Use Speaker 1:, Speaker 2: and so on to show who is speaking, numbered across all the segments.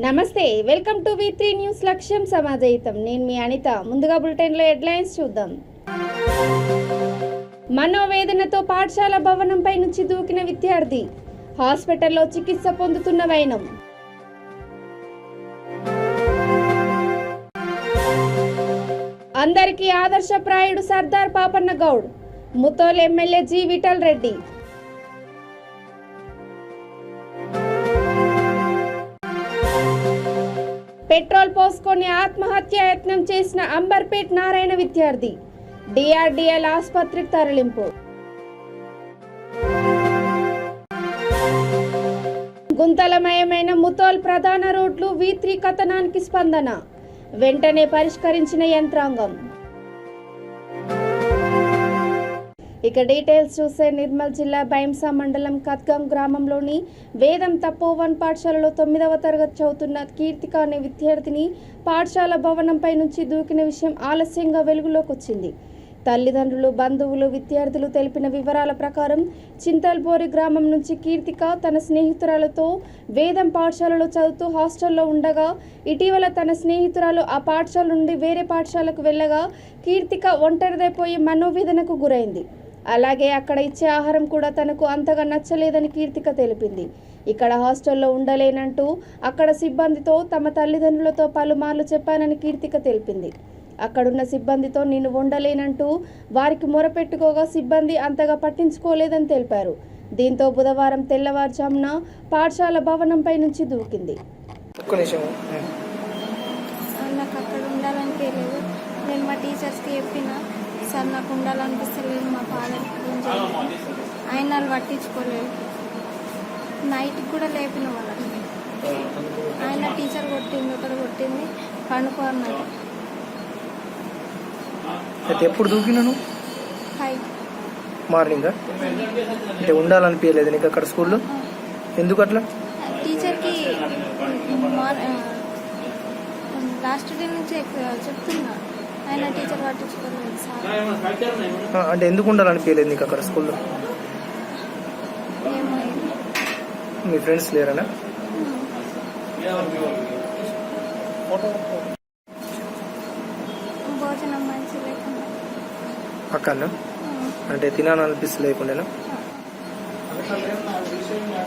Speaker 1: నమస్తే, welcome to V3 news. లక్ష్యం సమాజయితం. నేను మీ అనిత. ముందుగా బులెటిన్లో హెడ్లైన్స్ చూద్దాం. మనోవేదనతో పాఠశాల భవనంపై నుంచి దూకిన విద్యార్థి, హాస్పిటల్లో చికిత్స పొందుతున్న వైనం. అందరికీ ఆదర్శప్రాయుడు Sardar Papanna Goud, Mudhole MLA G Vittal Reddy. Petrol పోసుకొని ఆత్మహత్యాయత్నం చేసిన అంబర్పేట్ నారాయణ విద్యార్థి, డిఆర్డిఎల్ ఆసుపత్రికి తరలింపు. గుంతలమయమైన ముతోల్ ప్రధాన రోడ్లు, V3 కథనానికి స్పందన, వెంటనే పరిష్కరించిన యంత్రాంగం. ఇక డీటెయిల్స్ చూసే, నిర్మల్ జిల్లా బైంసా మండలం కత్గం గ్రామంలోని వేదం తపోవన్ పాఠశాలలో 9వ తరగతి చదువుతున్న కీర్తిక అనే విద్యార్థిని పాఠశాల భవనంపై నుంచి దూకిన విషయం ఆలస్యంగా వెలుగులోకి వచ్చింది. తల్లిదండ్రులు, బంధువులు, విద్యార్థులు తెలిపిన వివరాల ప్రకారం చింతల్బోరి గ్రామం నుంచి కీర్తిక తన స్నేహితురాలతో వేదం పాఠశాలలో చదువుతూ హాస్టల్లో ఉండగా, ఇటీవల తన స్నేహితురాలు ఆ పాఠశాల నుండి వేరే పాఠశాలకు వెళ్ళగా కీర్తిక ఒంటరిదైపోయి మనోవేదనకు గురైంది. అలాగే అక్కడ ఇచ్చే ఆహారం కూడా తనకు అంతగా నచ్చలేదని కీర్తిక తెలిపింది. ఇక్కడ హాస్టల్లో ఉండలేనంటూ అక్కడ సిబ్బందితో తమ తల్లిదండ్రులతో పలుమార్లు చెప్పానని కీర్తిక తెలిపింది. అక్కడున్న సిబ్బందితో నేను ఉండలేనంటూ వారికి మొరపెట్టుకోగా సిబ్బంది అంతగా పట్టించుకోలేదని తెలిపారు. దీంతో బుధవారం తెల్లవారుజామున పాఠశాల భవనంపై నుంచి దూకింది.
Speaker 2: నాకు అక్కడ ఉండాలనిపించలేదు. నేను మా టీచర్స్కి చెప్పిన, సార్ నాకు ఉండాలనిపిస్తలేదు, మా ఫాదర్ గురించి ఆయన వాళ్ళు పట్టించుకోలేదు. నైట్కి కూడా లేపిన వాళ్ళని. ఆయన టీచర్ కొట్టింది, ఒకటి కొట్టింది, పండుకో అన్నది.
Speaker 3: ఎప్పుడు దూకినాను?
Speaker 2: 5
Speaker 3: మార్నింగ్. అంటే ఉండాలనిపించలేదు నీకు అక్కడ స్కూల్లో? ఎందుకు అట్లా?
Speaker 2: టీచర్కి లాస్ట్ డే నుంచి చెప్తున్నా, ఆయన టీచర్ పట్టించుకోలేదు సార్.
Speaker 3: అంటే ఎందుకు ఉండాలనిపించలేదు నీకు అక్కడ స్కూల్లో? మీ ఫ్రెండ్స్ లేరనా?
Speaker 2: భోజనం మంచి లేకుండా
Speaker 3: అక్కడనా? అంటే తినాలనిపిస్తలేకుండా?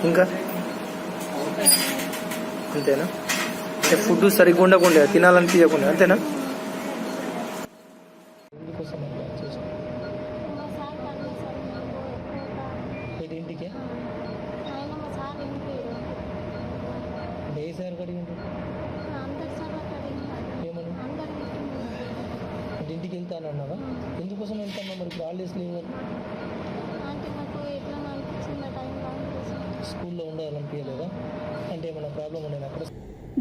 Speaker 3: ఇంకా అంతేనా? అంటే ఫుడ్ సరిగ్గా ఉండకుండా, తినాలనిపించకుండా, అంతేనా? ఇంటికి ఇంటికి వెళ్తానన్నావా? ఎందుకోసం వెళ్తాను మరి? హాలిడేస్ లేవు. స్కూల్లో ఉండాలనిపించలేదా? అంటే ఏమైనా ప్రాబ్లం ఉండేది అక్కడ?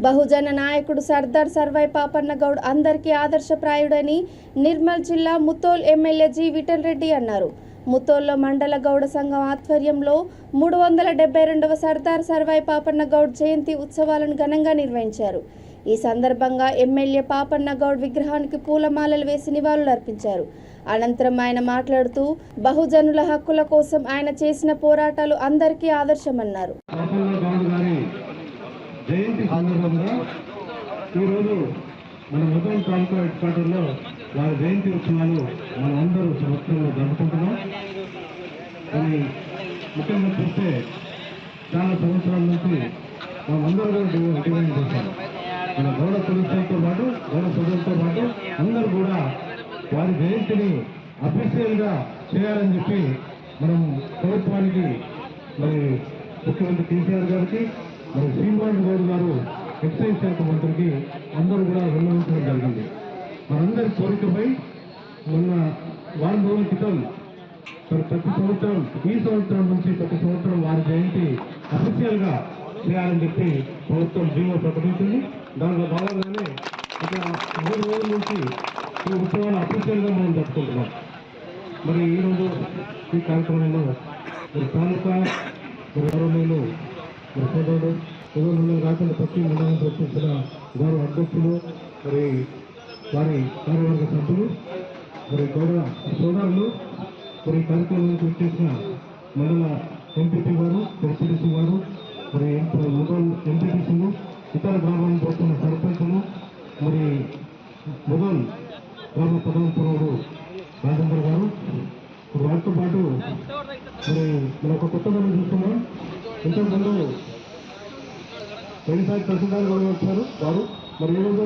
Speaker 1: బహుజన నాయకుడు సర్దార్ సర్వై పాపన్న గౌడ్ అందరికీ ఆదర్శప్రాయుడని నిర్మల్ జిల్లా ముత్తోల్ ఎమ్మెల్యే జి విఠల్ రెడ్డి అన్నారు. ముత్తోల్లో మండల గౌడ సంఘం ఆధ్వర్యంలో 372వ సర్దార్ సర్వై పాపన్న గౌడ్ జయంతి ఉత్సవాలను ఘనంగా నిర్వహించారు. ఈ సందర్భంగా ఎమ్మెల్యే పాపన్న గౌడ్ విగ్రహానికి పూలమాలలు వేసి నివాళులర్పించారు. అనంతరం ఆయన మాట్లాడుతూ బహుజనుల హక్కుల కోసం ఆయన చేసిన పోరాటాలు అందరికీ ఆదర్శమన్నారు.
Speaker 4: జయంతి సందర్భంగా ఈరోజు మన ముత్తోల్ తాలూకా హెడ్ క్వార్టర్లో వారి జయంతి ఉత్సవాలు మనం అందరూ సంవత్సరంలో జరుపుకుంటున్నాం. కానీ ముఖ్యంగా చూస్తే చాలా సంవత్సరాల నుంచి మనం అందరూ కూడా డిమాండ్ చేశాం. మన గౌడ కులస్తులతో పాటు, గౌడ సోదరులతో పాటు అందరూ కూడా వారి జయంతిని అఫీషియల్గా చేయాలని చెప్పి మనం ప్రభుత్వానికి, మరి ముఖ్యమంత్రి కేసీఆర్ గారికి, మరి శ్రీనివాస్ గౌడ్ గారు ఎక్సైజ్ శాఖ మంత్రికి అందరూ కూడా విన్నవించడం జరిగింది. మనందరి కోరికపై మొన్న వారం రోజుల క్రితం ప్రతి సంవత్సరం, ఈ సంవత్సరం నుంచి ప్రతి సంవత్సరం వారి జయంతి అఫీషియల్గా చేయాలని చెప్పి ప్రభుత్వం జీవో ప్రకటించింది. దానిలో భాగంగానే ఒక 3 రోజుల నుంచి ఈ ఉత్సవాలు అఫీషియల్గా మనం జరుపుకుంటున్నాం. మరి ఈరోజు ఈ కార్యక్రమంలో మరి తాలూకా, మరి గౌరవనీయులు, మరి సోదరుడు, మండలం కాకుండా ప్రతి మండలం ప్రశ్నించిన గౌరవ అధ్యక్షులు, మరి వారి కార్యవర్గ సభ్యులు, మరి గౌరవ సోదరులు, మరి కార్యక్రమాన్ని కృషి చేసిన మండల ఎంపీపీ గారు, జెడ్పీటీసీ గారు, మరి ఎంపీటీసీలు, ఇతర గ్రామాల మనం ఒక కొత్త మనం చూస్తున్నాం. ఇంతకుముందు పోయినసారి తహసీల్దార్ కూడా వచ్చారు వారు. మరి ఈ రోజు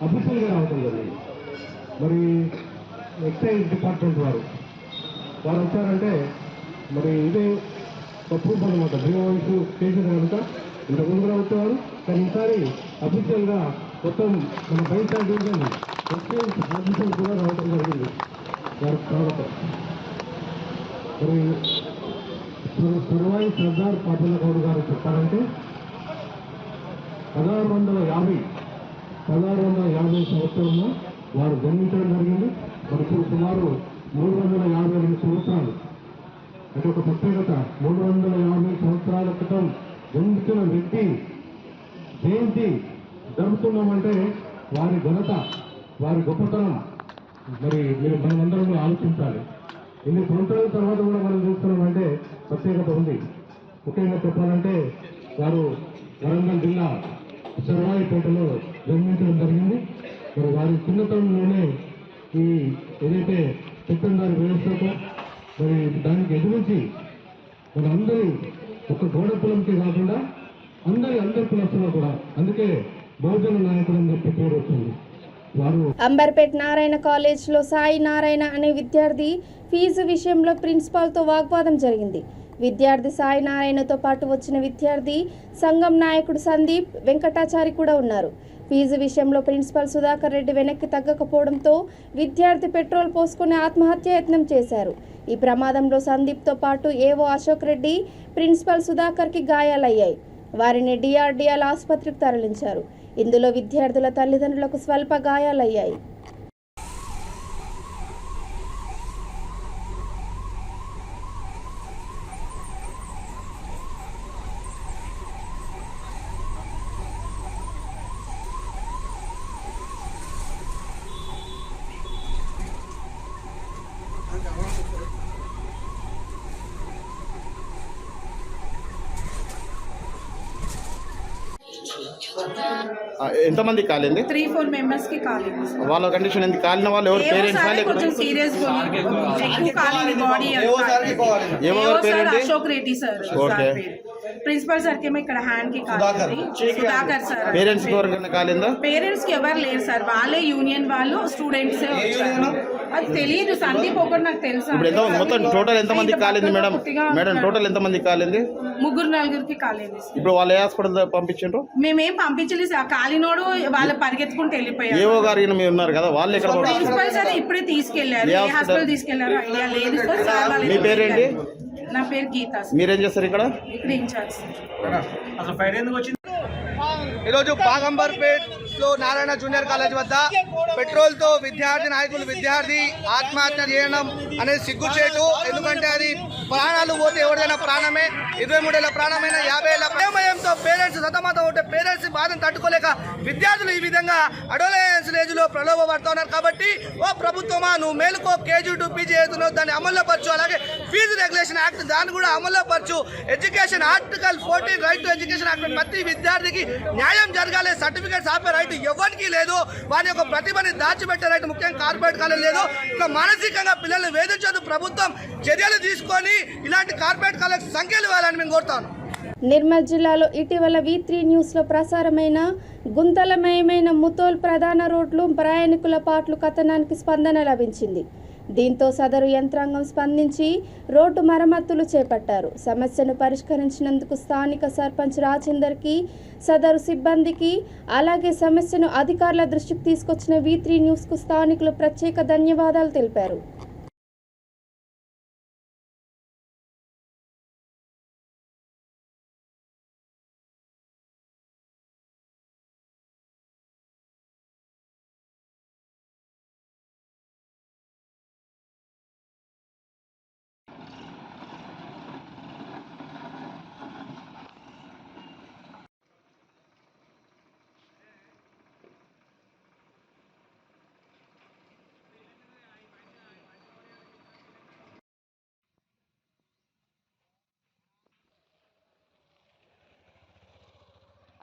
Speaker 4: అఫీషియల్గా రావడం జరిగింది. మరి ఎక్సైజ్ డిపార్ట్మెంట్ వారు వచ్చారంటే మరి ఇదే ప్రూఫ్ అనమాట. భీమా వయసు స్టేషన్ కనుక ఇంతకుముందు కూడా వచ్చేవారు. కానీ ఈసారి అఫీషియల్గా మొత్తం మన బయట డివిజన్ ఎక్సైజ్ ఆఫీసర్ కూడా రావడం జరిగింది. వారికి స్వాగతం. మరి సురవాయి సర్దార్ పాపన్న గౌడ్ గారు చెప్పాలంటే 1650 సంవత్సరంలో వారు జన్మించడం జరిగింది. మరి ఇప్పుడు సుమారు 352 సంవత్సరాలు అంటే ఒక ప్రత్యేకత. 350 సంవత్సరాల క్రితం జన్మించిన వ్యక్తి జయంతి జరుపుతున్నామంటే వారి ఘనత, వారి గొప్పతనం మరి మనమందరం ఆలోచించాలి. ఇన్ని సంవత్సరాల తర్వాత కూడా మనం చూస్తున్నామంటే ప్రత్యేకత ఉంది. ముఖ్యంగా చెప్పాలంటే వారు వరంగల్ జిల్లా సర్వాయిపేటలో జన్మించడం జరిగింది. మరి వారి చిన్నతనంలోనే ఈ ఏదైతే పెత్తందారి వ్యవస్థతో మరి దానికి ఎదురించి మన అందరి ఒక గౌడ కులంకి కాకుండా అందరి కులస్తులు కూడా, అందుకే బహుజన నాయకుడు అని చెప్పి పేరు వచ్చింది.
Speaker 1: అంబర్పేట్ నారాయణ కాలేజ్లో సాయి నారాయణ అనే విద్యార్థి ఫీజు విషయంలో ప్రిన్సిపాల్తో వాగ్వాదం జరిగింది. విద్యార్థి సాయి నారాయణతో పాటు వచ్చిన విద్యార్థి సంఘం నాయకుడు సందీప్ వెంకటాచారి కూడా ఉన్నారు. ఫీజు విషయంలో ప్రిన్సిపాల్ సుధాకర్ రెడ్డి వెనక్కి తగ్గకపోవడంతో విద్యార్థి పెట్రోల్ పోసుకుని ఆత్మహత్యాయత్నం చేశారు. ఈ ప్రమాదంలో సందీప్తో పాటు ఏవో అశోక్ రెడ్డి, ప్రిన్సిపాల్ సుధాకర్కి గాయాలయ్యాయి. వారిని డిఆర్డిఎల్ ఆసుపత్రికి తరలించారు. ఇందులో విద్యార్థుల తల్లిదండ్రులకు స్వల్ప గాయాలయ్యాయి.
Speaker 5: ఎంతమంది కాలింది?
Speaker 6: 3-4 మెంబర్స్ కి కాలింది.
Speaker 5: వాళ్ళ కండిషన్ ఎందుకు కాలిన వాళ్ళు ఎవరు? పేరెంట్స్
Speaker 6: కొంచెం సీరియస్ ఎక్కువ కాలింది body. Ashok Reddy sir principal sir కేమో ఇక్కడ హ్యాండ్ కి కాలింది. సుధాకర్ సార్.
Speaker 5: పేరెంట్స్ కి ఎవరికైనా కాలిందా?
Speaker 6: పేరెంట్స్ కి ఎవరు లేరు సార్, వాళ్ళే యూనియన్ వాళ్ళు స్టూడెంట్స్. అది తెలియదు. సందీప్ ఒకటి నాకు తెలుసు.
Speaker 5: మొత్తం టోటల్ ఎంత మంది కాలింది మేడం? టోటల్ ఎంత మంది కాలింది?
Speaker 6: 3-4కి కాలింది.
Speaker 5: ఇప్పుడు వాళ్ళు ఏ హాస్పిటల్ పంపించారు?
Speaker 6: మేమేం పంపించలేదు సార్. కాలినోడు వాళ్ళు పరిగెత్తుకుంటూ వెళ్ళిపోయారు.
Speaker 5: ఏవో గారు మీరు ఉన్నారు కదా, వాళ్ళు ఎక్కడ?
Speaker 6: ప్రిన్సిపల్ సార్ ఇప్పుడే తీసుకెళ్లారు. ఏ హాస్పిటల్ తీసుకెళ్లారు ఐడియా లేదు సార్.
Speaker 5: మీ పేరేంటి?
Speaker 6: నా పేరు గీతా.
Speaker 5: మీరేం చేస్తారు ఇక్కడ?
Speaker 6: ఇక్కడ ఇన్ఛార్జ్.
Speaker 3: ఈరోజు బాగంబర్పేట్ లో నారాయణ జూనియర్ కాలేజ్ వద్ద పెట్రోల్ తో విద్యార్థి ఆత్మహత్య చేయడం అనేది సిగ్గుచేటు. ఎందుకంటే అది ప్రాణాలు పోతే ఎవరిదైనా ప్రాణమే. 23 ఏళ్ల ప్రాణమైన 50 ఏళ్ల ప్రేమయంతో పేరెంట్స్ సతమతం ఉంటే పేరెంట్స్ బాధను తట్టుకోలేక విద్యార్థులు ఈ విధంగా అడోలెన్స్ ఏజ్ లో ప్రలోభపడుతూ ఉన్నారు. కాబట్టి ఓ ప్రభుత్వమా, నువ్వు మేలుకో, KG to PG అవుతున్నావు, దాన్ని అమల్లో పరచు. అలాగే ఫీజు రెగ్యులేషన్ యాక్ట్ దాన్ని కూడా అమల్లో పరచు. Education article 14 right to education act ప్రతి విద్యార్థికి న్యాయం జరగాలి. సర్టిఫికేట్స్ ఆపే రైట్ ఎవరికి లేదు. వారి యొక్క ప్రతిభని దాచిపెట్టే రైట్ ముఖ్యంగా కార్పొరేట్ కాలేజ్ లేదు. ఇట్లా మానసికంగా పిల్లల్ని వేధించదు. ప్రభుత్వం చర్యలు తీసుకొని ఇలాంటి కార్పొరేట్ కాలేజ్ సంఖ్యలు ఇవ్వాలని మేము కోరుతాను.
Speaker 1: నిర్మల్ జిల్లాలో ఇటీవల V3 న్యూస్లో ప్రసారమైన గుంతలమయమైన ముతోల్ ప్రధాన రోడ్లు ప్రయాణికుల పాటలు కథనానికి స్పందన లభించింది. దీంతో సదరు యంత్రాంగం స్పందించి రోడ్డు మరమ్మతులు చేపట్టారు. సమస్యను పరిష్కరించినందుకు స్థానిక సర్పంచ్ రాజేందర్కి, సదరు సిబ్బందికి, అలాగే సమస్యను అధికారుల దృష్టికి తీసుకొచ్చిన V3 న్యూస్కు స్థానికులు ప్రత్యేక ధన్యవాదాలు తెలిపారు.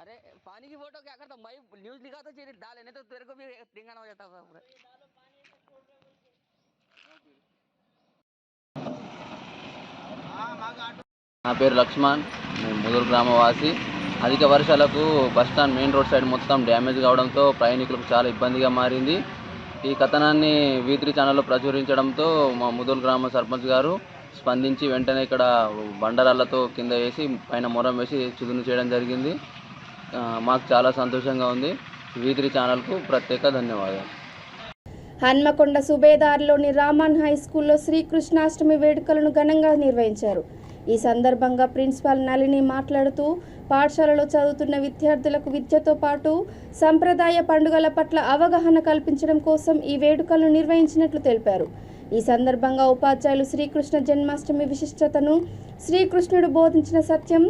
Speaker 7: अरे पानी की फोटो क्या करता, मैं न्यूज लिखा तो चीज डाले, नहीं तो तेरे को भी धिंगाना हो जाता पूरा।
Speaker 8: నా పేరు లక్ష్మణ్, నేను ముదూరు గ్రామవాసి. అధిక వర్షాలకు బస్టాండ్ మెయిన్ రోడ్ సైడ్ మొత్తం డ్యామేజ్ కావడంతో ప్రయాణికులకు చాలా ఇబ్బందిగా మారింది. ఈ కథనాన్ని V3 ఛానల్లో ప్రచురించడంతో మా ముదూరు గ్రామ సర్పంచ్ గారు స్పందించి వెంటనే ఇక్కడ బండరాళ్లతో కింద వేసి పైన మొరం వేసి చుదును చేయడం జరిగింది. మాకు చాలా సంతోషంగా ఉంది. V3 ఛానల్కు ప్రత్యేక ధన్యవాదాలు.
Speaker 1: హన్మకొండ సుబేదార్లోని రామన్ హై స్కూల్లో శ్రీకృష్ణాష్టమి వేడుకలను ఘనంగా నిర్వహించారు. ఈ సందర్భంగా ప్రిన్సిపాల్ నళిని మాట్లాడుతూ పాఠశాలలో చదువుతున్న విద్యార్థులకు విద్యతో పాటు సంప్రదాయ పండుగల పట్ల అవగాహన కల్పించడం కోసం ఈ వేడుకలను నిర్వహించినట్లు తెలిపారు. ఈ సందర్భంగా ఉపాధ్యాయులు శ్రీకృష్ణ జన్మాష్టమి విశిష్టతను, శ్రీకృష్ణుడు బోధించిన సత్యం,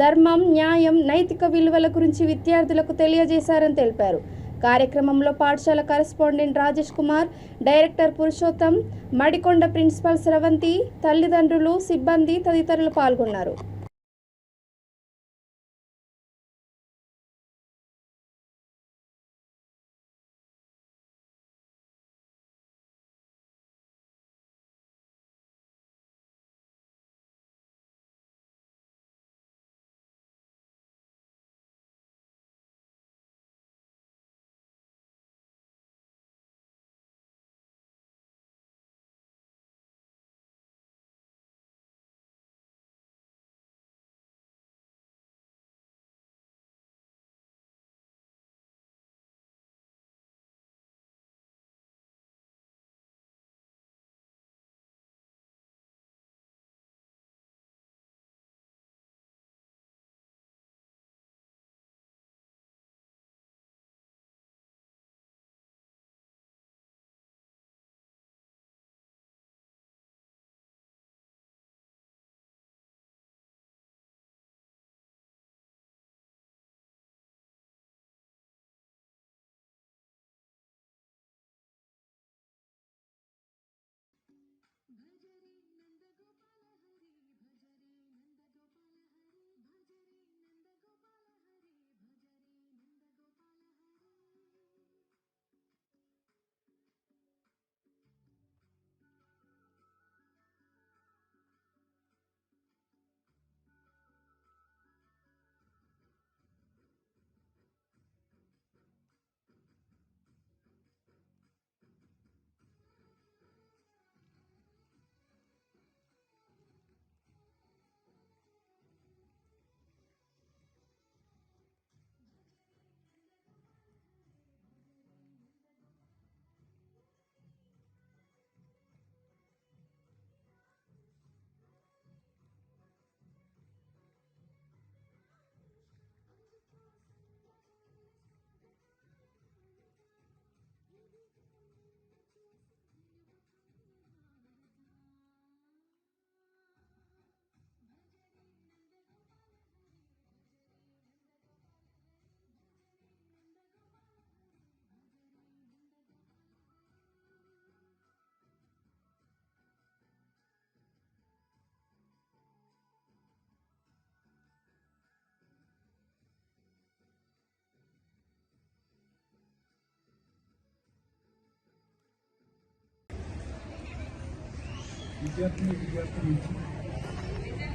Speaker 1: ధర్మం, న్యాయం, నైతిక విలువల గురించి విద్యార్థులకు తెలియజేశారని తెలిపారు. కార్యక్రమంలో పాఠశాల correspondent Rajesh Kumar, director Purushottam, Madikonda principal Sravanthi, తల్లిదండ్రులు, సిబ్బంది తదితరులు పాల్గొన్నారు.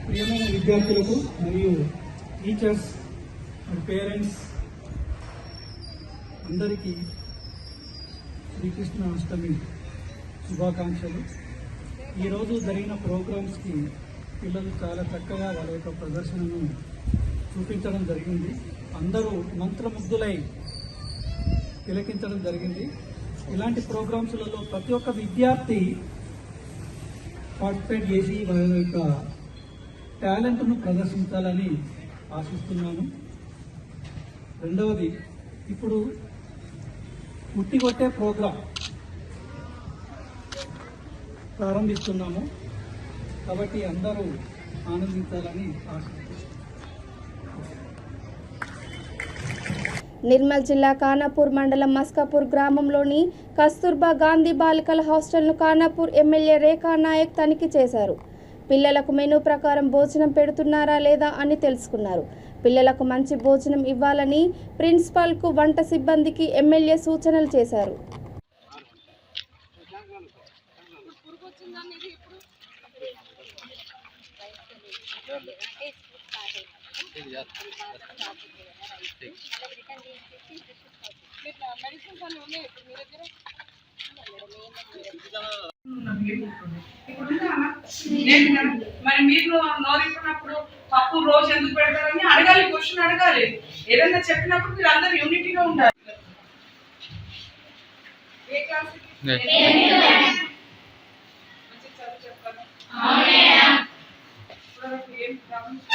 Speaker 9: ప్రియమైన విద్యార్థులకు మరియు టీచర్స్ అండ్ పేరెంట్స్ అందరికీ శ్రీకృష్ణ అష్టమి శుభాకాంక్షలు. ఈరోజు జరిగిన ప్రోగ్రామ్స్కి పిల్లలు చాలా చక్కగా వాళ్ళ యొక్క ప్రదర్శనను చూపించడం జరిగింది. అందరూ మంత్రముగ్ధులై తిలకించడం జరిగింది. ఇలాంటి ప్రోగ్రామ్స్లలో ప్రతి ఒక్క విద్యార్థి పార్టిసిపేట్ చేసి వారి యొక్క టాలెంట్ను ప్రదర్శించాలని ఆశిస్తున్నాను. రెండవది, ఇప్పుడు ఉట్టిగొట్టే ప్రోగ్రాం ప్రారంభిస్తున్నాము కాబట్టి అందరూ ఆనందించాలని ఆశిస్తున్నాను.
Speaker 1: నిర్మల్ జిల్లా ఖానాపూర్ మండలం మస్కాపూర్ గ్రామంలోని కస్తూర్బా గాంధీ బాలికల హాస్టల్ను ఖానాపూర్ ఎమ్మెల్యే రేఖా నాయక్ తనిఖీ చేశారు. పిల్లలకు మెనూ ప్రకారం భోజనం పెడుతున్నారా లేదా అని తెలుసుకున్నారు. పిల్లలకు మంచి భోజనం ఇవ్వాలని ప్రిన్సిపాల్కు, వంట సిబ్బందికి ఎమ్మెల్యే సూచనలు చేశారు.
Speaker 6: మరి మీరు నోరిస్తున్నప్పుడు పప్పు రోజు ఎందుకు పెడతారని అడగాలి, క్వశ్చన్ అడగాలి. ఏదైనా చెప్పినప్పుడు మీరు అందరు యూనిటీగా ఉండాలి. ఏ క్లాస్ చెప్పాలి. ఏం ప్రాబ్లమ్స్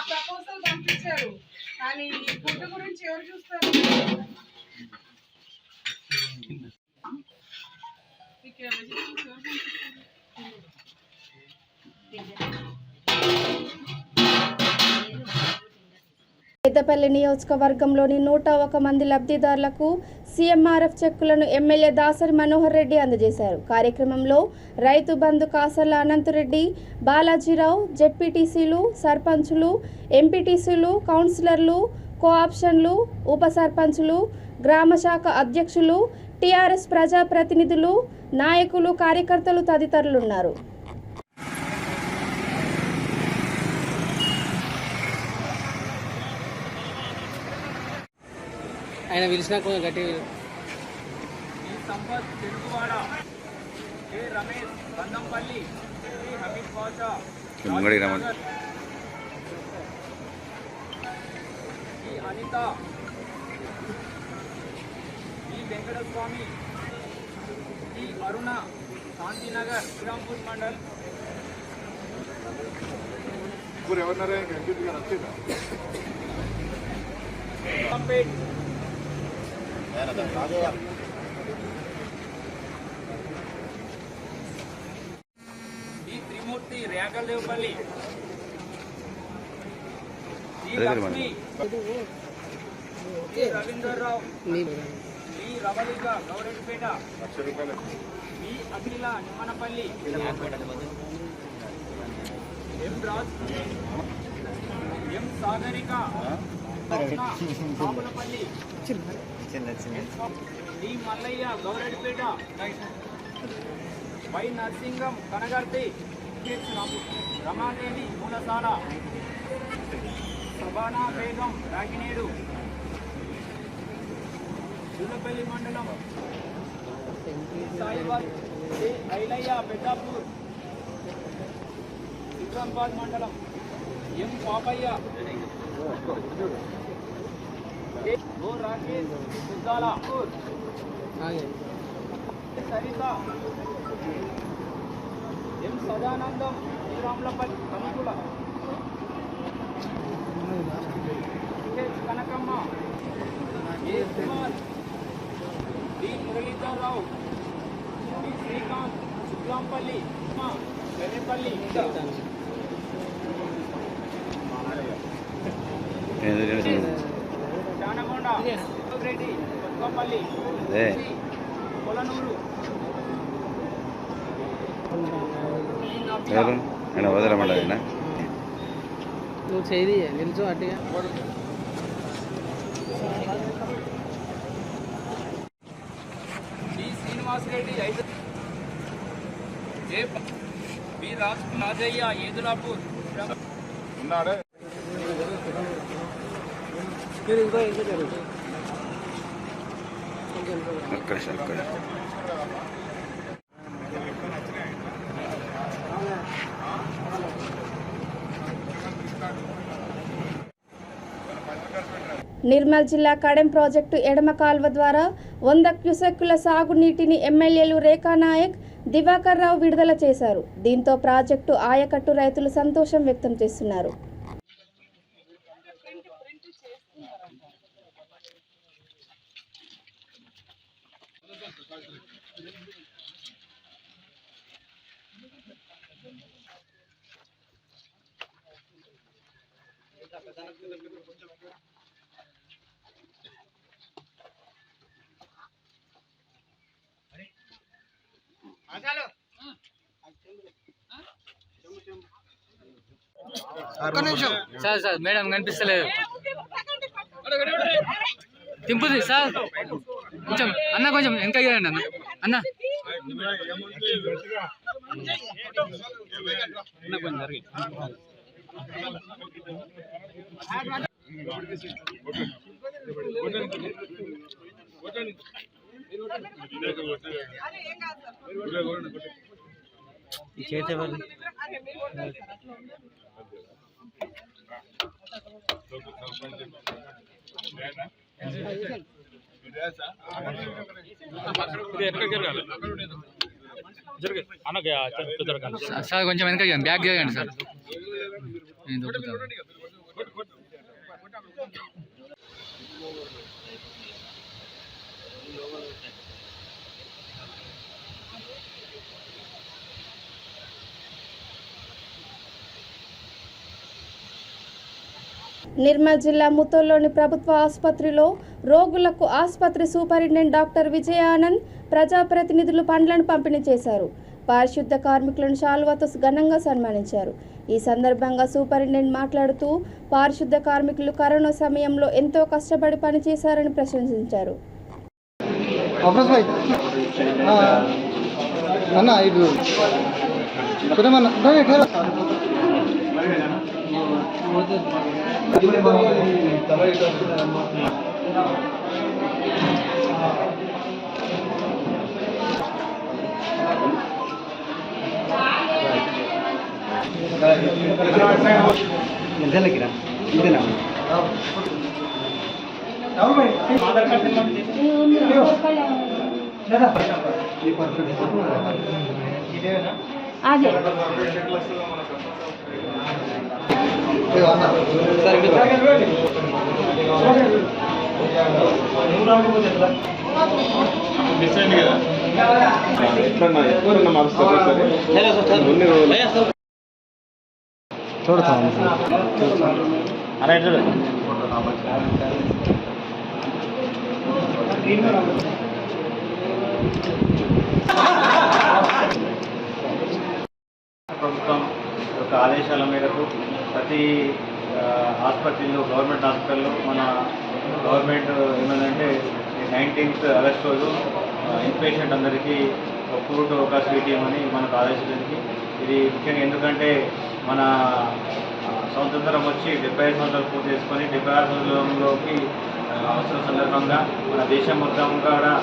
Speaker 6: ప్రపోజల్ పంపించారు, కానీ ఫుడ్ గురించి ఎవరు చూస్తారు?
Speaker 1: పెద్దపల్లి నియోజకవర్గంలోని 101 మంది లబ్ధిదారులకు సీఎంఆర్ఎఫ్ చెక్కులను ఎమ్మెల్యే దాసరి మనోహర్ రెడ్డి అందజేశారు. కార్యక్రమంలో రైతు బంధు కాసర్ల అనంతరెడ్డి, బాలాజీరావు, జెడ్పీటీసీలు, సర్పంచులు, ఎంపీటీసీలు, కౌన్సిలర్లు, కోఆప్షన్లు, ఉప సర్పంచులు, గ్రామ శాఖ అధ్యక్షులు, టీఆర్ఎస్ ప్రజాప్రతినిధులు, నాయకులు, కార్యకర్తలు తదితరులున్నారు.
Speaker 7: ఆయన పిలిచినా కొంచెం గట్టి
Speaker 10: సంపత్ తెలుగువాడ, కె రమేష్ బందంపల్లి, శ్రీ హమీద్ పాషా, ఈ అనిత, ఈ వెంకటస్వామి, ఈ అరుణ, శాంతినగర్, శ్రీరాంపూర్ మండల్. ఈ త్రిమూర్తి రేగల్దేవపల్లి, ఈ లక్ష్మి, ఈ రవీందర్రావు, ఈ రవళిక గౌరెడ్డిపేట, ఈ అఖిల నిమ్మనపల్లి, ఎం రాజ్, ఎం సాగరిక, సాములపల్లి, డి మల్లయ్య గౌరెడ్డిపేట, వై నర్సింగం కనగర్తి, రమాదేవి మూలసాల, సబానా బేగం రాగినేడు, జూలపల్లి మండలం, సాయిబాద్, శ్రీ ఐలయ్య పెద్దాపూర్, సికింద్రాబాద్ మండలం, ఎం పాపయ్య, ఓ రాకేష్ సుద్దాల, సరిత, ఎం సదానందం, శ్రీరాములపల్లి కనుకుల, కనకమ్మ, ఏ కుమార్, డి మురళీధర్రావు, డి శ్రీకాంత్, శుక్లాంపల్లి, వెర్రిపల్లి, జానగొండ, రెడ్డి, కొత్తపల్లి, కొలనూరు,
Speaker 5: వదలమండనా
Speaker 7: నువ్వు చేయి నిల్చో అట్టిగా.
Speaker 10: డి శ్రీనివాసరెడ్డి, బి రాజయ్య, ఏదులాపూర్,
Speaker 1: నిర్మల్ జిల్లా కడెం ప్రాజెక్టు ఎడమ కాల్వ ద్వారా 100 క్యూసెక్కుల సాగునీటిని ఎమ్మెల్యేలు రేఖా నాయక్, దివాకర్ రావు విడుదల చేశారు. దీంతో ప్రాజెక్టు ఆయకట్టు రైతులు సంతోషం వ్యక్తం చేస్తున్నారు.
Speaker 10: సార్ సార్ మేడం కనిపిస్తలేదు తింపుది సార్ కొంచెం అన్న కొంచెం వెనక అన్న అన్న కొంచెం జరిగి చేతే సార్ కొంచెం వెనక బ్యాగ్ చేయగండి సార్
Speaker 1: నిర్మల్ జిల్లా ముతోల్లోని ప్రభుత్వ ఆసుపత్రిలో రోగులకు ఆసుపత్రి సూపరింటెండెంట్ డాక్టర్ విజయానంద్ ప్రజాప్రతినిధులు పండ్లను పంపిణీ చేశారు. పారిశుద్ధ కార్మికులను శాలువాతో ఘనంగా సన్మానించారు. ఈ సందర్భంగా సూపరింటెండెంట్ మాట్లాడుతూ పారిశుద్ధ కార్మికులు కరోనా సమయంలో ఎంతో కష్టపడి పనిచేశారని ప్రశంసించారు.
Speaker 11: ప్రభుత్వం యొక్క ఆదేశాల మేరకు ప్రతి హాస్పిటల్లో గవర్నమెంట్ హాస్పిటల్లో మన గవర్నమెంట్ ఏమైందంటే 19th ఆగస్ట్ రోజు ఇన్పేషెంట్ అందరికీ ఫుడ్ ఒక స్వీట్ ఇవ్వమని మనకు ఆదేశించింది. ఇది ముఖ్యంగా ఎందుకంటే మన స్వాతంత్రం వచ్చి 75 సంవత్సరాలు పూర్తి చేసుకొని 76 సంవత్సరంలోకి అవసరం సందర్భంగా మన దేశం మొత్తం కూడా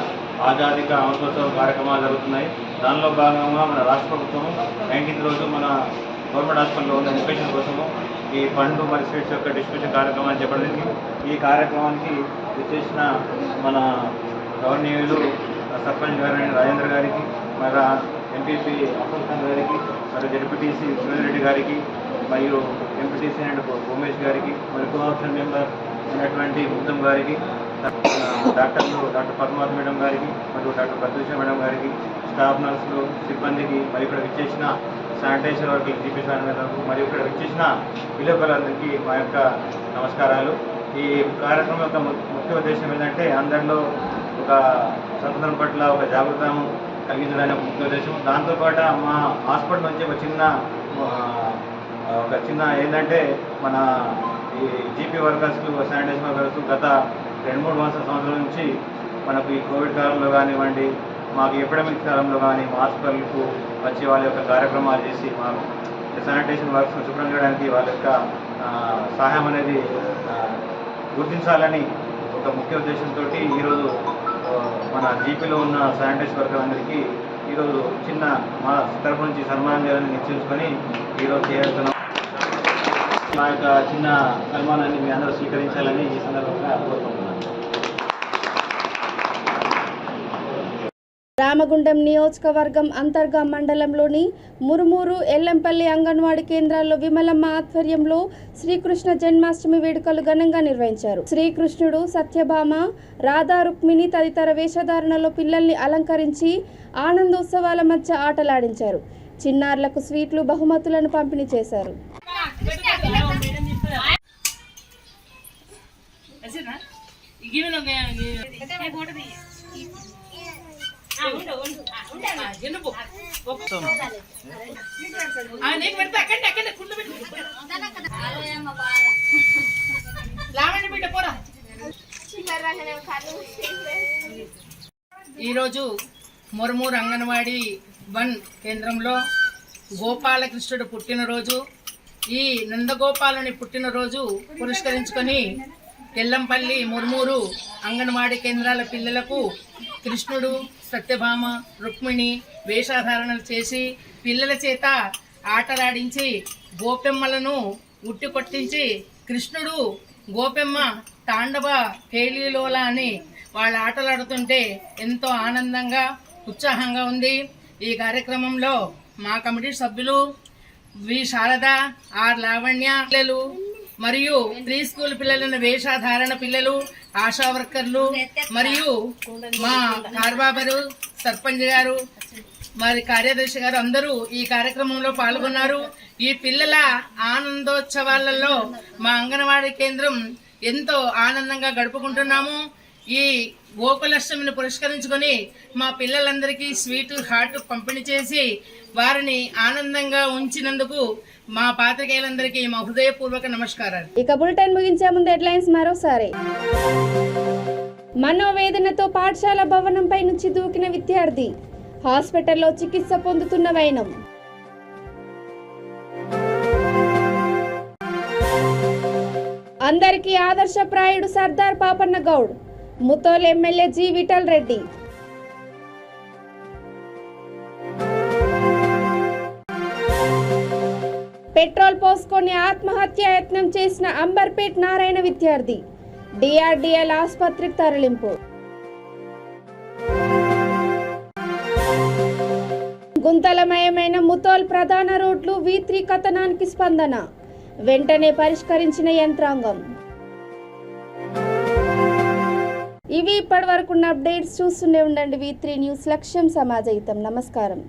Speaker 11: ఆజాదీ కా అమృతోత్సవ కార్యక్రమాలు జరుగుతున్నాయి. దానిలో భాగంగా మన రాష్ట్ర ప్రభుత్వం 19th రోజు మన గవర్నమెంట్ హాస్పిటల్లో ఉన్న ఇన్స్పెక్షన్ కోసము ఈ పండ్లు మరియు స్వీట్స్ యొక్క డిస్ట్రిబ్యూషన్ కార్యక్రమాన్ని చెప్పడానికి ఈ కార్యక్రమానికి విచ్చేసిన మన గవర్నీయులు సర్పంచ్ గారి రాజేంద్ర గారికి, మరి ఎంపీపీ అఫ్జల్ ఖాన్ గారికి, మరి జడ్పీటీసీ సురేంద్రెడ్డి గారికి, మరియు ఎంపీటీసీ అండ్ ఉమేష్ గారికి, మరి కోఆప్షన్ మెంబర్ ఉన్నటువంటి ఉత్తమ్ గారికి, డాక్టర్ పద్మావతి మేడం గారికి, మరియు డాక్టర్ ప్రత్యూష మేడం గారికి, స్టాఫ్ నర్సులు సిబ్బందికి, మరి ఇక్కడ విచ్చేసిన శానిటైజర్ వర్కులు జీపీ శానిటైజర్లకు, మరియు ఇక్కడ విచ్చేసిన విలేకరులందరికీ మా యొక్క నమస్కారాలు. ఈ కార్యక్రమం యొక్క ముఖ్య ఉద్దేశం ఏంటంటే అందరిలో ఒక స్వతంత్రం పట్ల ఒక జాగృతం కలిగించడానికి ఒక ముఖ్య ఉద్దేశం. దాంతోపాటు మా హాస్పిటల్ నుంచి ఒక చిన్న ఏంటంటే మన ఈ జీపీ వర్కర్స్కు శానిటైజర్ వర్కర్స్ గత 2-3 సంవత్సరాల నుంచి మనకు ఈ కోవిడ్ కాలంలో కానివ్వండి, మాకు ఎపిడమిక్ కాలంలో కానీ మా హాస్పిటల్కు వచ్చి వాళ్ళ యొక్క కార్యక్రమాలు చేసి మాకు శానిటైజేషన్ వర్క్స్ శుభ్రం చేయడానికి వాళ్ళ యొక్క సహాయం అనేది గుర్తించాలని ఒక ముఖ్య ఉద్దేశంతో ఈరోజు మన జీపీలో ఉన్న శానిటైజర్ వర్కర్లందరికీ ఈరోజు చిన్న మా తరఫు నుంచి సన్మానం చేయాలని నిశ్చయించుకొని ఈరోజు చేస్తున్నాం. మా యొక్క చిన్న సన్మానాన్ని మీ అందరూ స్వీకరించాలని ఈ సందర్భంగా కోరుకుంటున్నాను.
Speaker 1: రామగుండం నియోజకవర్గం అంతర్గా మండలంలోని మురుమూరు, ఎల్లంపల్లి అంగన్వాడీ కేంద్రాల్లో విమలమ్మ ఆధ్వర్యంలో శ్రీకృష్ణ జన్మాష్టమి వేడుకలు ఘనంగా నిర్వహించారు. శ్రీకృష్ణుడు, సత్యభామ, రాధా, రుక్మిణి తదితర వేషధారణలో పిల్లల్ని అలంకరించి ఆనందోత్సవాల మధ్య ఆటలాడించారు. చిన్నారులకు స్వీట్లు, బహుమతులను పంపిణీ చేశారు.
Speaker 6: ఈరోజు మొరమూరు అంగన్వాడీ 1 కేంద్రంలో గోపాలకృష్ణుడు పుట్టినరోజు. ఈ నందగోపాలుని పుట్టినరోజు పురస్కరించుకొని తెల్లంపల్లి మొరమూరు అంగన్వాడీ కేంద్రాల పిల్లలకు కృష్ణుడు, సత్యభామ, రుక్మిణి వేషధారణలు చేసి పిల్లల చేత ఆటలాడించి గోపెమ్మలను ఉట్టి కొట్టించి కృష్ణుడు గోపెమ్మ తాండవ కేళీలోల అని వాళ్ళు ఆటలాడుతుంటే ఎంతో ఆనందంగా ఉత్సాహంగా ఉంది. ఈ కార్యక్రమంలో మా కమిటీ సభ్యులు వి శారద, ఆర్ లావణ్య పిల్లలు మరియు ప్రీ స్కూల్ పిల్లలను వేషధారణ పిల్లలు, ఆశా వర్కర్లు మరియు మా కార్బాబరు, సర్పంచ్ గారు, మరి కార్యదర్శి గారు అందరూ ఈ కార్యక్రమంలో పాల్గొన్నారు. ఈ పిల్లల ఆనందోత్సవాలలో మా అంగన్వాడీ కేంద్రం ఎంతో ఆనందంగా గడుపుకుంటున్నాము. ఈ గోకులాష్టమిని పురస్కరించుకొని మా పిల్లలందరికీ స్వీట్ హాట్ పంపిణీ చేసి వారిని ఆనందంగా ఉంచినందుకు మా పాత్రికేయులందరికీ మా హృదయపూర్వక నమస్కారాలు.
Speaker 1: ఇక బులెటిన్ ముగించే ముందు హెడ్లైన్స్ మరోసారి. మనోవేదనతో పాఠశాల భవనంపై నుంచి దూకిన విద్యార్థి, హాస్పిటల్లో చికిత్స పొందుతున్న వైనం. అందరికీ ఆదర్శప్రాయుడు Sardar Papanna Goud, Mudhole MLA G Vittal Reddy. Petrol పోసుకొని ఆత్మహత్యాయత్నం చేసిన అంబర్పేట్ నారాయణ విద్యార్థి, డిఆర్డిఎల్ ఆసుపత్రికి తరలింపు. గుంతలమయమైన ముతోల్ ప్రధాన రోడ్లు V3 కథనానికి స్పందన, వెంటనే పరిష్కరించిన యంత్రాంగం. ఇవి ఇప్పటి వరకున్న అప్డేట్స్. చూస్తూనే ఉండండి V3 న్యూస్, లక్ష్యం సమాజహితం. నమస్కారం.